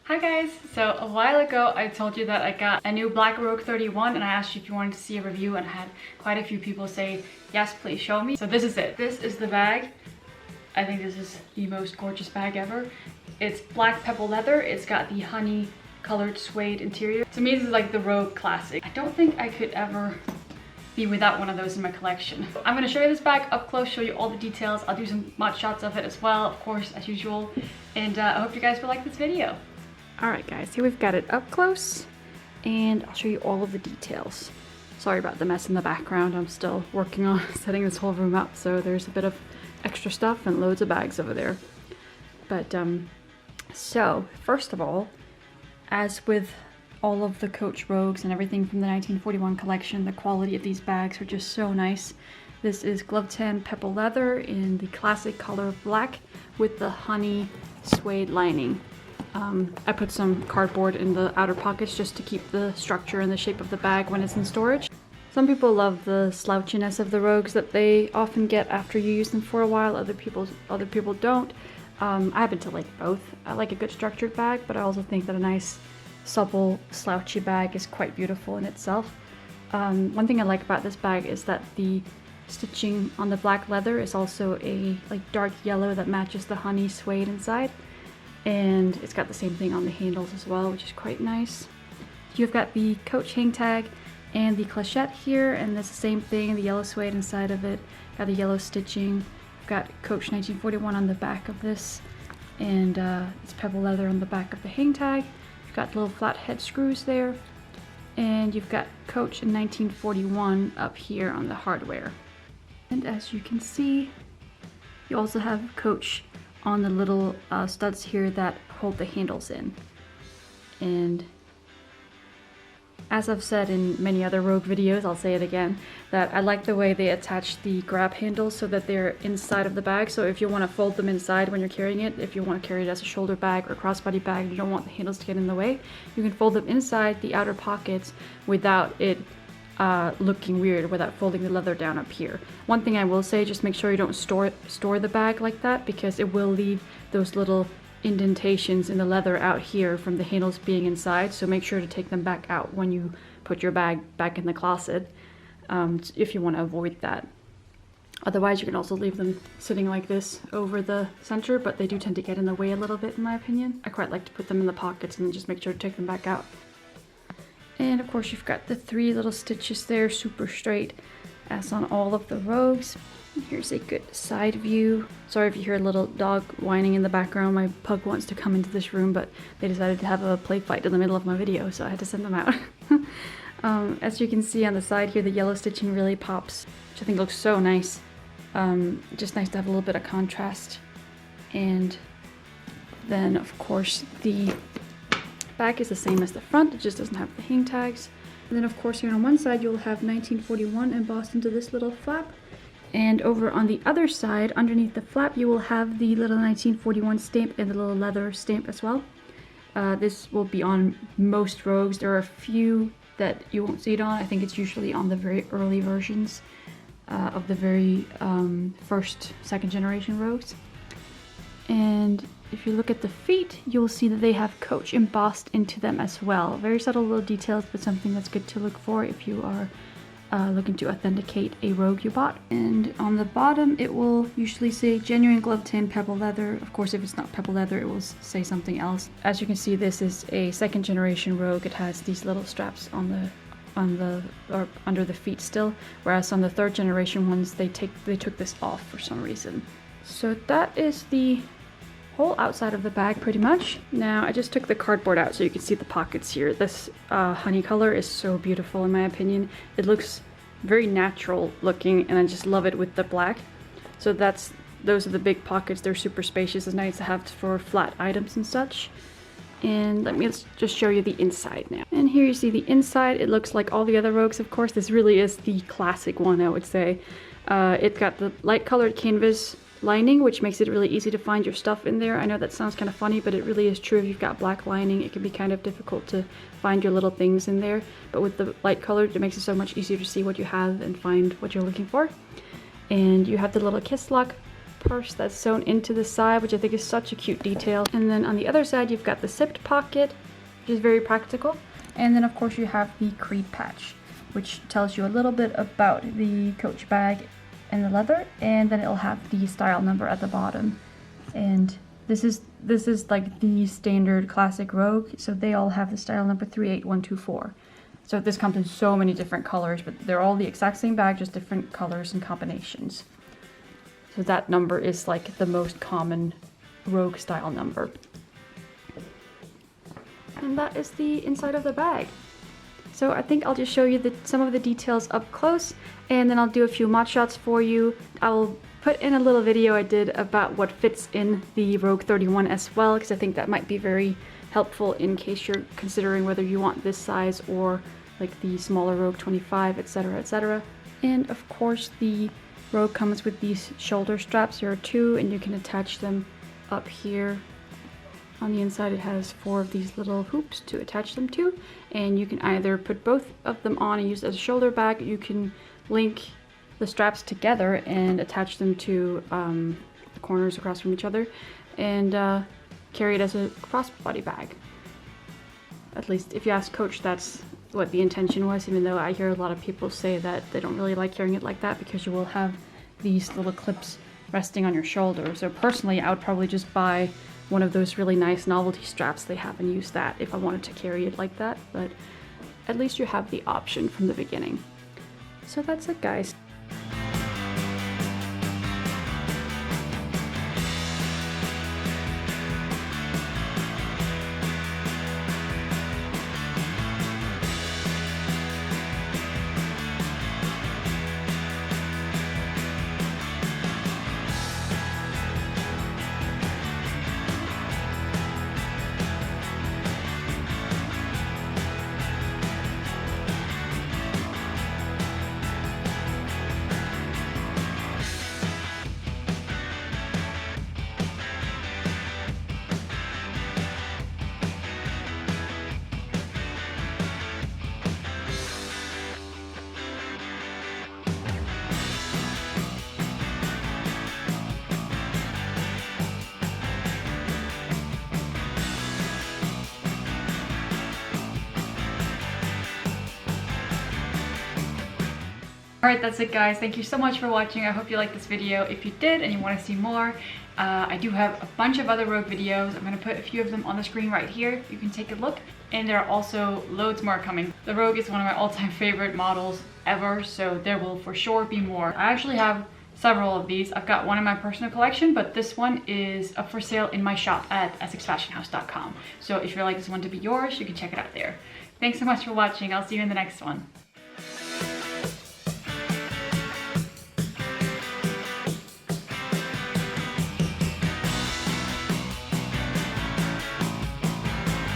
Hi guys! So a while ago I told you that I got a new Black Rogue 31 and I asked you if you wanted to see a review, and I had quite a few people say, yes, please show me. So this is it. This is the bag. I think this is the most gorgeous bag ever. It's black pebble leather. It's got the honey colored suede interior. To me, this is like the Rogue classic. I don't think I could ever be without one of those in my collection. I'm gonna show you this bag up close, show you all the details. I'll do some mod shots of it as well, of course, as usual. And I hope you guys will like this video. Alright guys, here we've got it up close and I'll show you all of the details. Sorry about the mess in the background. I'm still working on setting this whole room up, so there's a bit of extra stuff and loads of bags over there. But so first of all, as with all of the Coach Rogues and everything from the 1941 collection, the quality of these bags are just so nice. This is glove tan pebble leather in the classic color of black with the honey suede lining. I put some cardboard in the outer pockets just to keep the structure and the shape of the bag when it's in storage. Some people love the slouchiness of the Rogues that they often get after you use them for a while. Other people don't. I happen to like both. I like a good structured bag, but I also think that a nice supple slouchy bag is quite beautiful in itself. One thing I like about this bag is that the stitching on the black leather is also a dark yellow that matches the honey suede inside. And it's got the same thing on the handles as well, which is quite nice. You've got the Coach hang tag and the clochette here, and that's the same thing, the yellow suede inside of it. Got the yellow stitching. You've got Coach 1941 on the back of this, and it's pebble leather on the back of the hang tag. You've got little flat head screws there, and you've got Coach in 1941 up here on the hardware. And as you can see, you also have Coach on the little studs here that hold the handles in. And as I've said in many other Rogue videos, I'll say it again, that I like the way they attach the grab handles so that they're inside of the bag. So if you want to fold them inside when you're carrying it, if you want to carry it as a shoulder bag or crossbody bag and you don't want the handles to get in the way, you can fold them inside the outer pockets without it looking weird, without folding the leather down up here. One thing I will say, just make sure you don't store the bag like that, because it will leave those little indentations in the leather out here from the handles being inside, so make sure to take them back out when you put your bag back in the closet, if you want to avoid that. Otherwise, you can also leave them sitting like this over the center, but they do tend to get in the way a little bit in my opinion. I quite like to put them in the pockets and then just make sure to take them back out. And of course you've got the three little stitches there, super straight, as on all of the Rogues. Here's a good side view. Sorry if you hear a little dog whining in the background. My pug wants to come into this room, but they decided to have a play fight in the middle of my video, so I had to send them out. As you can see on the side here, the yellow stitching really pops, which I think looks so nice. Just nice to have a little bit of contrast. And then of course the back is the same as the front, it just doesn't have the hang tags. And then of course here on one side you'll have 1941 embossed into this little flap. And over on the other side, underneath the flap, you will have the little 1941 stamp and the little leather stamp as well. This will be on most Rogues. There are a few that you won't see it on. I think it's usually on the very early versions of the very first, second generation Rogues. And if you look at the feet, you'll see that they have Coach embossed into them as well. Very subtle little details, but something that's good to look for if you are looking to authenticate a Rogue you bought. And on the bottom, it will usually say genuine glove tan pebble leather. Of course, if it's not pebble leather, it will say something else. As you can see, this is a second generation Rogue. It has these little straps on the or under the feet still, whereas on the third generation ones, they took this off for some reason. So that is the whole outside of the bag pretty much. Now I just took the cardboard out so you can see the pockets here. This honey color is so beautiful in my opinion. It looks very natural looking and I just love it with the black. So those are the big pockets. They're super spacious. It's nice to have for flat items and such. And let me just show you the inside now. And here you see the inside. It looks like all the other Rogues, of course. This really is the classic one, I would say. It's got the light colored canvas lining, which makes it really easy to find your stuff in there. I know that sounds kind of funny, but it really is true. If you've got black lining, it can be kind of difficult to find your little things in there. But with the light colored, it makes it so much easier to see what you have and find what you're looking for. And you have the little kiss lock purse that's sewn into the side, which I think is such a cute detail. And then on the other side, you've got the zipped pocket, which is very practical. And then of course you have the crepe patch, which tells you a little bit about the Coach bag and the leather, and then it'll have the style number at the bottom. And this is like the standard classic Rogue, so they all have the style number 38124. So this comes in so many different colors, but they're all the exact same bag, just different colors and combinations. So that number is like the most common Rogue style number. And that is the inside of the bag. So I think I'll just show you some of the details up close, and then I'll do a few mod shots for you. I'll put in a little video I did about what fits in the Rogue 31 as well, because I think that might be very helpful in case you're considering whether you want this size or like the smaller Rogue 25, etc, etc. And of course the Rogue comes with these shoulder straps. There are two, and you can attach them up here. On the inside it has 4 of these little hoops to attach them to, and you can either put both of them on and use it as a shoulder bag. You can link the straps together and attach them to the corners across from each other, and carry it as a crossbody bag. At least if you ask Coach, that's what the intention was, even though I hear a lot of people say that they don't really like carrying it like that because you will have these little clips resting on your shoulder. So personally, I would probably just buy one of those really nice novelty straps they have and use that if I wanted to carry it like that, but at least you have the option from the beginning. So that's it, guys. Alright, that's it, guys. Thank you so much for watching. I hope you liked this video. If you did and you want to see more, I do have a bunch of other Rogue videos. I'm going to put a few of them on the screen right here. You can take a look. And there are also loads more coming. The Rogue is one of my all-time favorite models ever, so there will for sure be more. I actually have several of these. I've got one in my personal collection, but this one is up for sale in my shop at EssexFashionHouse.com. So if you'd like this one to be yours, you can check it out there. Thanks so much for watching. I'll see you in the next one.